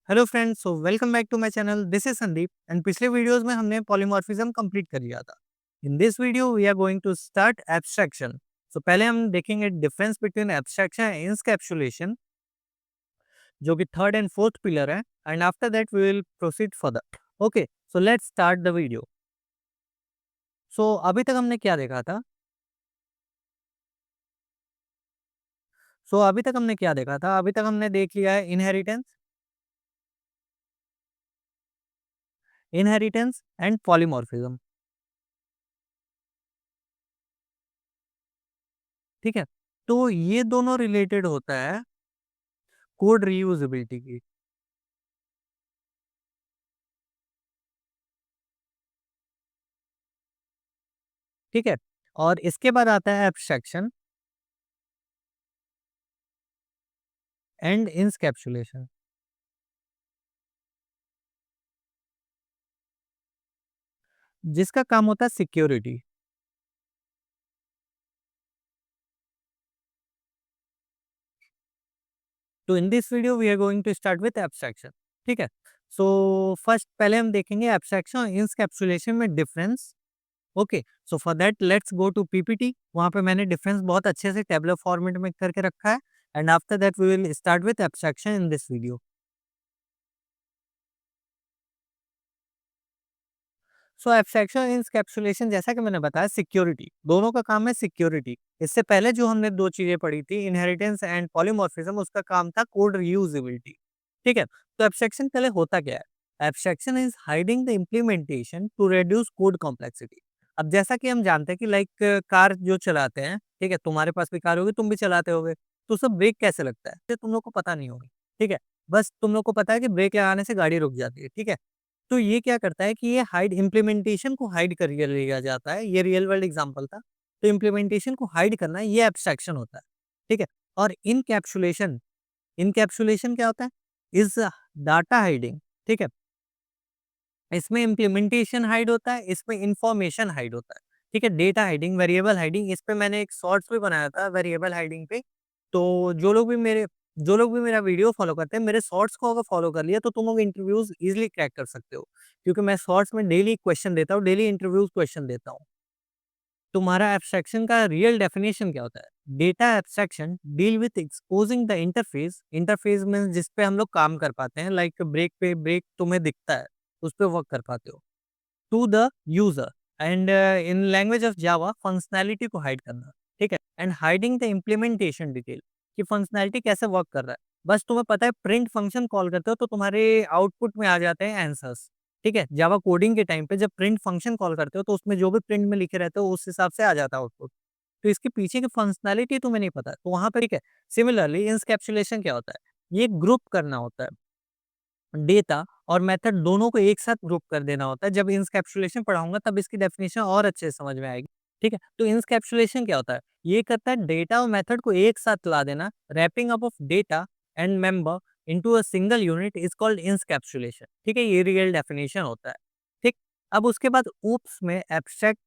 Hello friends, so welcome back to my channel. This is Sandeep and पिछले videos में हमने polymorphism complete कर लिया था। In this video we are going to start abstraction. So पहले हम देखेंगे difference between abstraction and encapsulation, जो कि थर्ड एंड फोर्थ पिलर है, and after that we will proceed further. Okay, so let's start the video. So अभी तक हमने क्या देखा था? अभी तक हमने देख लिया है इनहेरिटेंस एंड पॉलीमॉर्फिज्म। ठीक है, तो ये दोनों रिलेटेड होता है कोड रीयूजेबिलिटी की। ठीक है, और इसके बाद आता है एब्स्ट्रैक्शन एंड इंकैप्सुलेशन। जिसका काम होता है सिक्योरिटी। तो in this video we are going to start with abstraction. ठीक है, सो फर्स्ट पहले हम देखेंगे एब्स्ट्रैक्शन और इंकैप्सुलेशन में difference. Okay, so for that let's go to PPT. वहां पे मैंने डिफरेंस बहुत अच्छे से टेबलर फॉर्मेट में करके रखा है, and after that we will start with abstraction in this video. So abstraction और इंकैप्सुलेशन, जैसा कि मैंने बताया, सिक्योरिटी, दोनों का काम है सिक्योरिटी। इससे पहले जो हमने दो चीजें पढ़ी थी, इनहेरिटेंस एंड पॉलीमॉर्फिज्म, उसका काम था कोड रीयूजेबिलिटी। ठीक है, तो एब्स्ट्रैक्शन पहले होता क्या है? Abstraction is hiding the implementation to reduce code complexity. अब जैसा कि हम जानते हैं कि लाइक कार जो चलाते हैं, ठीक है, तुम्हारे पास भी कार होगी, तुम भी चलाते होगे, तो सब ब्रेक कैसे लगता है ये तुम लोग को पता नहीं होगा। ठीक है, बस तुम लोग को पता है कि ब्रेक लगाने से गाड़ी रुक जाती है। ठीक है, तो ये क्या करता है कि ये हाइड इम्प्लीमेंटेशन को हाइड कर लिया जाता है। ये रियल वर्ल्ड एग्जांपल था। तो इम्प्लीमेंटेशन को हाइड करना, ये एब्स्ट्रैक्शन होता है। ठीक है, और इनकैप्सुलेशन, इनकैप्सुलेशन क्या होता है? Is data hiding. ठीक है, इसमें इम्प्लीमेंटेशन हाइड होता है, इसमें इंफॉर्मेशन हाइड होता है। ठीक है, डेटा हाइडिंग, वेरिएबल हाइडिंग, इस पे मैंने एक शॉर्ट्स भी बनाया था वेरिएबल हाइडिंग पे। तो जो लोग भी मेरा वीडियो फॉलो करते हैं, मेरे शॉर्ट्स को अगर फॉलो कर लिया तो तुम लोग इंटरव्यूज इजीली क्रैक कर सकते हो, क्योंकि मैं शॉर्ट्स में डेली क्वेश्चन देता हूँ, डेली इंटरव्यूज क्वेश्चन देता हूँ। तुम्हारा एब्स्ट्रैक्शन का रियल डेफिनेशन क्या होता है? Data abstraction deal with exposing the interface. Interface में जिस पे हम लोग काम कर पाते हैं, लाइक ब्रेक पे ब्रेक तुम्हें दिखता है, उस पे वर्क कर पाते हो, to the user, and in language of Java functionality को हाइड करना। ठीक है, and hiding the implementation detail, कि फंक्शनैलिटी कैसे वर्क कर रहा है। बस तुम्हें पता है, प्रिंट फंक्शन कॉल करते हो तो तुम्हारे आउटपुट में आ जाते हैं आंसर्स। ठीक है, जावा कोडिंग के टाइम पे जब प्रिंट फंक्शन कॉल करते हो तो उसमें जो भी प्रिंट में लिखे रहते हो उस हिसाब से आ जाता है आउटपुट। तो इसके पीछे की फंक्शनैलिटी तुम्हें नहीं पता, तो वहां पर ठीक है। सिमिलरली इंकैप्सुलेशन क्या होता है? ये ग्रुप करना होता है, डेटा और मेथड दोनों को एक साथ ग्रुप कर देना होता है। जब इंकैप्सुलेशन पढ़ाऊंगा तब इसकी डेफिनेशन और अच्छे से समझ में आएगी। ठीक है, तो इंकैप्सुलेशन क्या होता है? ये करता है डेटा और मेथड को एक साथ ला देना। Wrapping up of data and member into a single unit is called encapsulation. ठीक है, ये रियल डेफिनेशन होता है। ठीक, अब उसके बाद ऊप्स में एब्स्ट्रैक्शन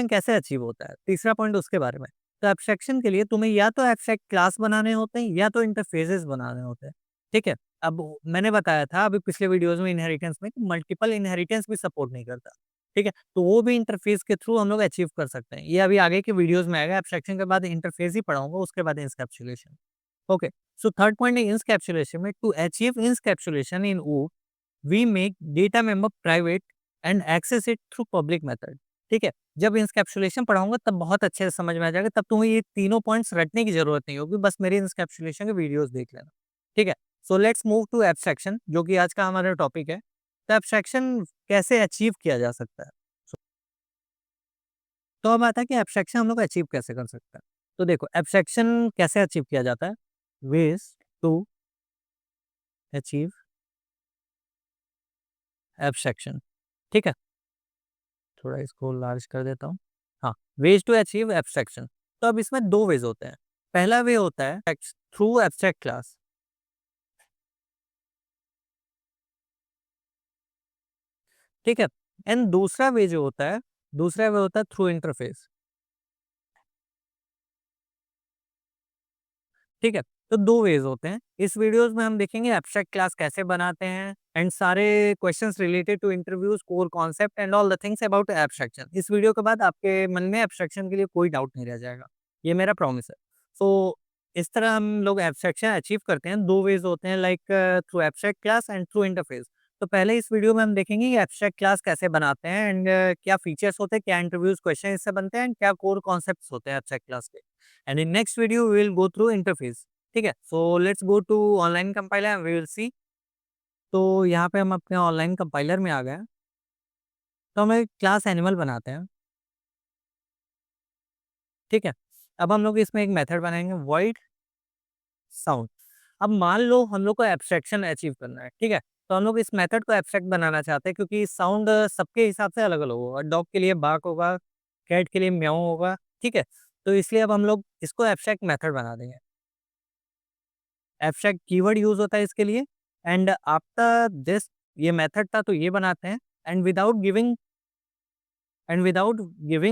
कैसे अचीव होता है, तीसरा पॉइंट उसके बारे में। तो एब्स्ट्रैक्शन के लिए तुम्हें या तो एब्स्ट्रैक्ट क्लास बनाने होते हैं या तो इंटरफेसेस बनाने होते हैं। ठीक है, अब मैंने बताया था अभी पिछले वीडियोस में इनहेरिटेंस में कि मल्टीपल इनहेरिटेंस भी सपोर्ट नहीं करता। ठीक है, तो वो भी इंटरफेस के थ्रू हम लोग अचीव कर सकते हैं। ये अभी आगे के वीडियोस में आएगा। एब्स्ट्रैक्शन के बाद इंटरफेस ही पढ़ाऊंगा, उसके बाद encapsulation. Okay, so third point है इंकैप्सुलेशन में। To achieve encapsulation in O, we make data member private and access it through public method. ठीक है, जब इंकैप्सुलेशन पढ़ाऊंगा तब बहुत अच्छे से समझ में आ जाएगा। तब तुम्हें ये तीनों पॉइंट्स रटने की जरूरत नहीं होगी, बस मेरे इंकैप्सुलेशन के वीडियोस देख लेना। ठीक है, so let's move to abstraction, जो कि आज का हमारा टॉपिक है। तो एब्स्ट्रैक्शन कैसे अचीव किया जा सकता है? तो अब आता है कि एब्स्ट्रैक्शन हम लोग अचीव कैसे कर सकते हैं। तो देखो, एब्स्ट्रैक्शन कैसे अचीव किया जाता है? Ways to achieve abstraction. ठीक है, थोड़ा इसको लार्ज कर देता हूँ। हाँ, वेज टू अचीव एब्स्ट्रैक्शन। तो अब इसमें दो वेज होते हैं। पहला वे होता है थ्रू एब्स्ट्रैक्ट क्लास। ठीक है, एंड दूसरा वे होता है थ्रू इंटरफेस। ठीक है, तो 2 वेज़ होते हैं। इस वीडियोज़ में हम देखेंगे एब्स्ट्रैक्ट क्लास कैसे बनाते हैं एंड सारे questions related to interviews, core concept and all the things about abstraction. इस वीडियो के बाद आपके मन में एब्स्ट्रैक्शन के लिए कोई डाउट नहीं रह जाएगा। ये मेरा प्रॉमिस है। सो इस तरह हम लोग एब्स्ट्रैक्शन अचीव करते हैं। 2 वेज़ होते हैं like through abstract class and through interface. तो पहले इस वीडियो में हम देखेंगे कि एब्स्ट्रैक्ट क्लास कैसे बनाते हैं एंड क्या फीचर्स होते हैं, क्या इंटरव्यूज़ क्वेश्चन इससे बनते हैं एंड क्या कोर कॉन्सेप्ट्स होते हैं एब्स्ट्रैक्ट क्लास के। And in next video we will go through interface. ठीक है? So let's go to online compiler and we will see. तो यहाँ पे हम अपने ऑनलाइन कंपाइलर में आ गए हैं। तो हम एक क्लास एनिमल बनाते हैं। ठीक है? अब हम लोग इसमें एक मेथड बनाएँगे वॉइड साउंड। अब मान लो हम लोग को एब्स्ट्रैक्शन अचीव करना है, ठीक है? तो हम लोग इस मेथड को एब्स्ट्रैक्ट बनाना चाहते हैं क्योंकि साउंड सबके हिसाब से अलग-अलग होगा। डॉग के लिए बार्क होगा, कैट के लिए म्याऊँ होगा, ठीक है? तो इसलिए अब हम लोग इसको एब्स्ट्रैक्ट मेथड बना देंगे। एब्स्ट्रैक्ट कीवर्ड यूज़ होता है इसके लिए एंड आफ्टर दिस ये मेथड था तो ये बनाते हैं and without giving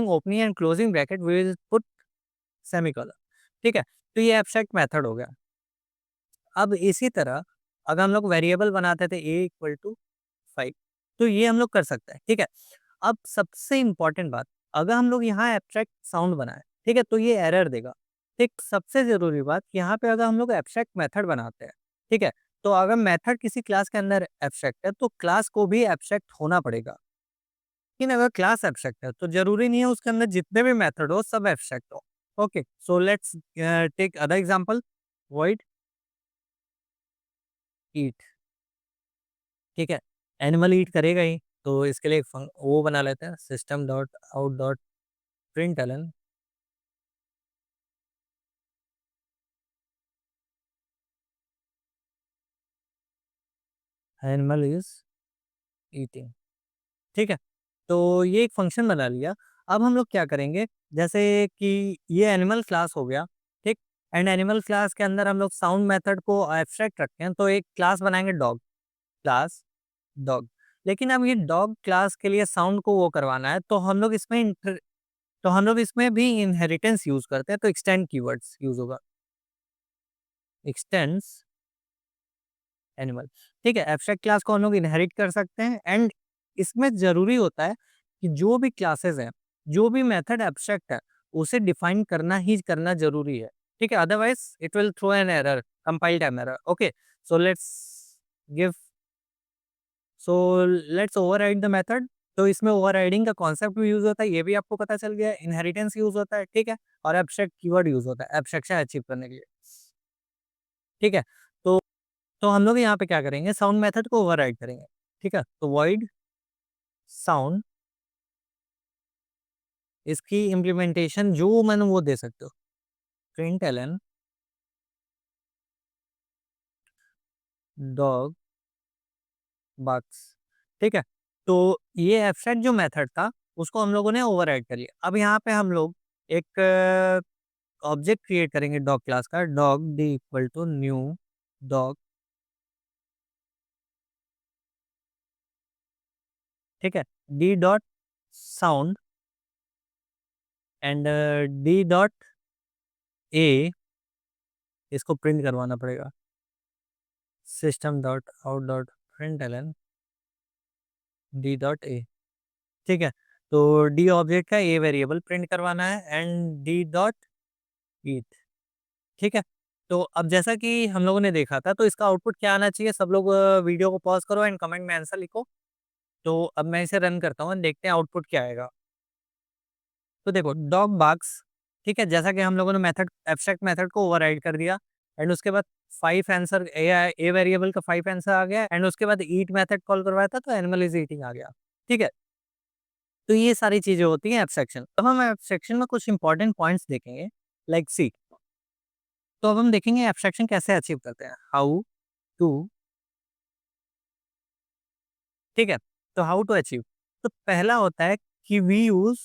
opening and closing bracket we will put semicolon. ठीक है? तो ये एब्स्ट्रैक्ट मेथड हो गया। अब इसी तरह अगर हम लोग वेरिएबल बनाते थे a इक्वल टू 5 तो ये हम लोग कर सकते हैं, ठीक है? अब सबसे इम्पोर्टेंट बात, अगर हम लोग यहाँ एब्स्ट्रैक्ट साउंड बनाएँ, ठीक है? तो ये एरर देगा, ठीक? सबसे ज़रूरी बात यहाँ पे अगर हम लोग एब्स्ट्रैक्ट मेथड बनाते हैं, ठीक है? तो अगर मेथड किसी क्लास के अंदर एब्स्ट्रैक्ट है, तो क्लास को भी एब्स्ट्रैक्ट होना पड़ेगा। लेकिन अगर क्लास एब्स्ट्रैक्ट है, तो ज़रूरी नहीं है उसके अंदर जितने भी मेथड हो सब एब्स्ट्रैक्ट हो। Okay, so let's take other example void eat. ठीक है? एनिमल ईट करेगा ही, तो इसके लिए एक वो बना लेते हैं system dot out dot println animal is eating. ठीक है? तो ये एक फंक्शन बना लिया। अब हम लोग क्या करेंगे, जैसे कि ये एनिमल क्लास हो गया, ठीक? एंड एनिमल क्लास के अंदर हम लोग साउंड मेथड को एब्स्ट्रैक्ट रखते हैं, तो एक क्लास बनाएँगे डॉग, क्लास डॉग। लेकिन अब ये डॉग क्लास के लिए साउंड को वो करवाना है, तो हम लोग इसमें भी इनहेरिटेंस यूज़ करते हैं, तो एक्सटेंड कीवर्ड्स यूज़ होगा। एक्सटेंड्स एनिमल, ठीक है? एब्स्ट्रैक्ट क्लास को हम लोग इनहेरिट कर सकते हैं एंड इसमें ज़रूरी होता है कि जो भी क्लासेस हैं, जो भी मेथड एब्स्ट्रैक्ट है, उसे डिफाइन करना ही करना ज़रूरी है, ठीक है? Otherwise it will throw an error, compile time error, okay? So give so let's override the method. तो इसमें ओवरराइडिंग का कॉन्सेप्ट भी यूज़ होता है, ये भी आपको पता चल गया है, इनहेरिटेंस यूज़ होता है, ठीक है? और एब्स्ट्रैक्ट कीवर्ड यूज़ होता है, एब्स्ट्रैक्शन अचीव करने के लिए, ठीक है? तो हम लोग यहाँ पे क्या करेंगे, साउंड मेथड को ओवरराइड करेंगे, ठीक है? तो वॉइड साउंड, इसकी इम्प्लीमेंटेशन जो मैंने वो दे सकते हो, प्रिंटलन डॉग बार्क्स, ठीक है? तो ये एब्स्ट्रैक्ट जो मेथड था, उसको हम लोगों ने ओवरराइड कर लिया। अब यहाँ पे हम लोग एक ऑब्जेक्ट क्रिएट करेंगे डॉग क्लास का, dog d equal to new dog, ठीक है? D dot sound and d dot a, इसको प्रिंट करवाना पड़ेगा, system dot out dot println d dot a, ठीक है? तो डी ऑब्जेक्ट का ए वेरिएबल प्रिंट करवाना है एंड डी डॉट ईथ, ठीक है? तो अब जैसा कि हम लोगों ने देखा था, तो इसका आउटपुट क्या आना चाहिए? सब लोग वीडियो को पॉज़ करो एंड कमेंट में आंसर लिखो। तो अब मैं इसे रन करता हूँ, देखते हैं आउटपुट क्या आएगा। तो देखो डॉग बार्क्स, ठीक है? जैसा कि हम लोगों ने मेथड एब्स्ट्रैक्ट मेथड को ओवरराइड कर दिया एंड उसके बाद 5 आंसर ए वेरिएबल का 5 आंसर आ गया एंड उसके बाद ईट मेथड कॉल करवाया था तो एनिमल इज़ ईटिंग आ गया, ठीक है? तो ये सारी चीज़ें होती हैं एब्स्ट्रैक्शन। अब हम एब्स्ट्रैक्शन में कुछ इंपॉर्टेंट पॉइंट्स देखेंगे, लाइक सी। तो अब हम देखेंगे एब्स्ट्रैक्शन कैसे अचीव करते हैं, हाउ टू, ठीक है? तो हाउ टू अचीव, तो पहला होता है कि वी यूज़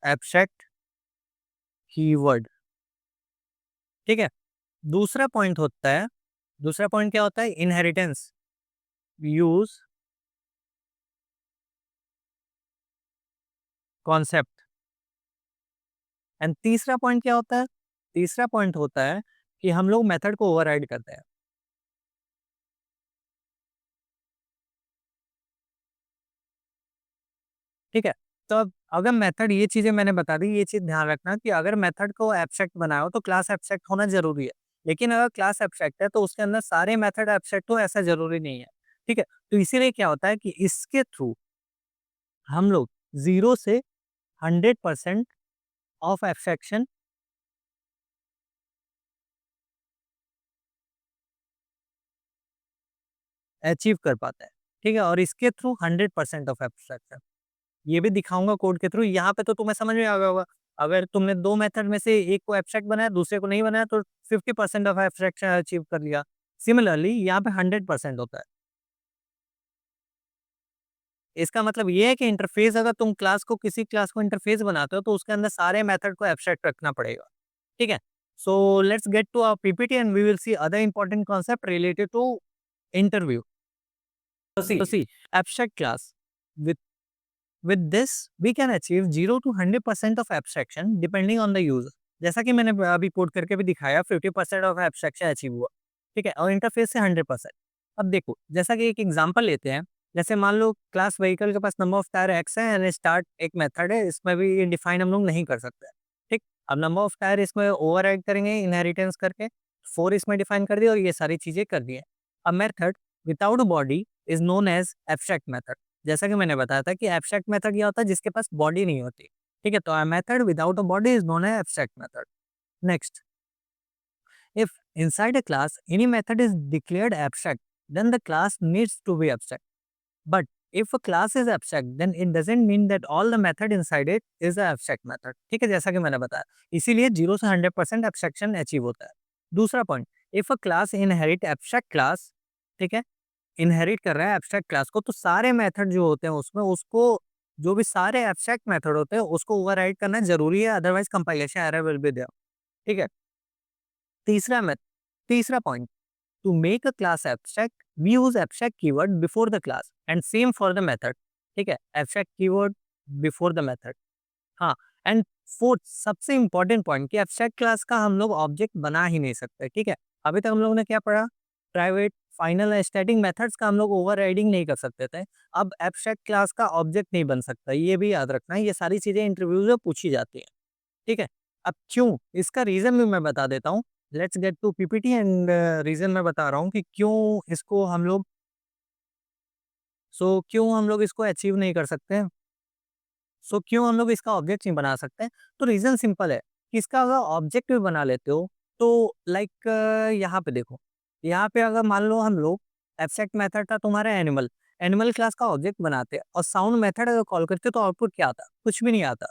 एब्स्ट्रैक्ट कीवर्ड, ठीक है? दूसरा पॉइंट होता है, दूसरा पॉइंट क्या होता है? इनहेरिटेंस, यूज़ कॉन्सेप्ट, एंड तीसरा पॉइंट क्या होता है? तीसरा पॉइंट होता है कि हम लोग मेथड को ओवरराइड करते हैं। ठीक है? तो अब अगर मेथड ये चीज़ें मैंने बता दी, ये चीज़ ध्यान रखना कि अगर मेथड को एब्स्ट्रैक्ट बनाया हो तो क्लास एब्स्ट्रैक्ट होना ज़रूरी है। लेकिन अगर क्लास एब्स्ट्रैक्ट है तो उसके अंदर सारे मेथड एब्स्ट्रैक्ट हो ऐसा ज़रूरी नहीं है। ठीक है? तो इसीलिए क्या होता है कि इसके थ्रू हम लोग 0 से 100% ऑफ एब्स्ट्रैक्शन अचीव कर पाते हैं। ठीक है? और इसके थ्रू 100% ऑफ एब्स्ट्रैक्शन ये भी दिखाऊँगा कोड के थ्रू, यहाँ पे तो तुम्हें समझ में आ गया होगा। अगर तुमने 2 मेथड में से एक को एब्स्ट्रैक्ट बनाया, दूसरे को नहीं बनाया तो 50% ऑफ एब्स्ट्रैक्शन अचीव कर लिया। सिमिलरली यहाँ पे 100% होता है। इसका मतलब ये है कि इंटरफ़ेस अगर तुम क्लास को किसी क्लास को इंटरफ़ेस बनाते हो तो उसके अंदर सारे मेथड को एब्स्ट्रैक्ट रखना पड़ेगा। ठीक है? So let's get to our PPT and we will see other important concept related to interview. So see, abstract class. With with this, we can achieve 0 to 100% of abstraction depending on the user. जैसा कि मैंने अभी code करके भी दिखाया 50% of abstraction achieve हुआ। ठीक है? और इंटरफेस से 100%। अब देखो, जैसा कि एक एग्जांपल लेते हैं, जैसे मान लो क्लास व्हीकल के पास नंबर ऑफ टायर एक्स है एंड स्टार्ट एक मेथड है, इसमें भी ये डिफाइन हम लोग नहीं कर सकते। ठीक? अब नंबर ऑफ टायर इसमें ओवरराइड करेंगे इनहेरिटेंस करके, 4 इसमें डिफाइन कर दिया और ये सारी चीजें कर दी है। अब method without body is known as abstract method. जैसा कि मैंने बताया था कि एब्स्ट्रैक्ट मेथड क्या होता है जिसके पास बॉडी नहीं होती। ठीक है? तो a method without a body is known as abstract method. Next, if inside a class any method is declared abstract, then the class needs to be abstract. But if a class is abstract, then it doesn't mean that all the method inside it is a abstract method. ठीक है? जैसा कि मैंने बताया, इसीलिए 0 से 100% abstraction achieve होता है। दूसरा point, if a class inherit abstract class, ठीक है? इनहेरिट कर रहा है एब्स्ट्रैक्ट क्लास को, तो सारे मेथड जो होते हैं उसमें उसको जो भी सारे एब्स्ट्रैक्ट मेथड होते हैं उसको ओवरराइड करना ज़रूरी है, otherwise compilation error will be there. ठीक है? तीसरा मेथ तीसरा point, to make a class abstract, we use abstract keyword before the class and same for the method. ठीक है? Abstract keyword before the method. हाँ, एंड फोर्थ सबसे important point कि एब्स्ट्रैक्ट क्लास का हम लोग ऑब्जेक्ट बना ही नहीं सकते। ठीक है? अभी तक हम लोगों ने क्या पढ़ा? प्राइवेट, फाइनल और स्टैटिक मेथड्स का हम लोग ओवरराइडिंग नहीं कर सकते थे। अब एब्स्ट्रैक्ट क्लास का ऑब्जेक्ट नहीं बन सकता, ये भी याद रखना है। ये सारी चीज़ें इंटरव्यूज़ में पूछी जाती हैं। ठीक है? अब क्यों? इसका रीज़न भी मैं बता देता हूँ। Let's get to PPT and reason मैं बता रहा हूँ कि क्यों हम लोग इसको अचीव नहीं कर सकते। क्यों हम लोग इसका ऑब्जेक्ट नहीं बना सकते? तो रीज़न सिंपल है कि इसका अगर ऑब्जेक्ट भी बना लेते हो तो लाइक यहाँ पे देखो, यहाँ पे अगर मान लो हम लोग एब्स्ट्रैक्ट मेथड था तुम्हारा एनिमल, एनिमल क्लास का ऑब्जेक्ट बनाते और साउंड मेथड अगर कॉल करते तो आउटपुट क्या आता? कुछ भी नहीं आता।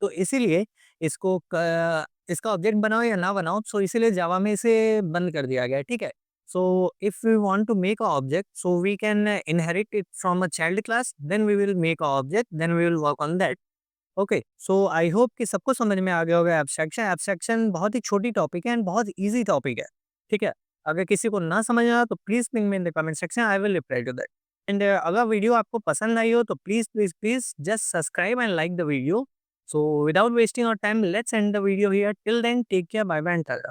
तो इसीलिए इसका ऑब्जेक्ट बनाओ या ना बनाओ, सो इसीलिए जावा में इसे बंद कर दिया गया है। ठीक है? So if we want to make a object, so we can inherit it from a child class, then we will make a object, then we will work on that. Okay, so I hope कि सबको समझ में आ गया होगा abstraction. Abstraction बहुत ही छोटी topic है and बहुत ईज़ी टॉपिक है। ठीक है? अगर किसी को ना समझ आया तो please ping me in the comment section, I will reply to that. And अगर वीडियो आपको पसंद आई हो तो please just subscribe and like the video. So without wasting our time, let's end the video here. Till then, take care. Bye bye and tata.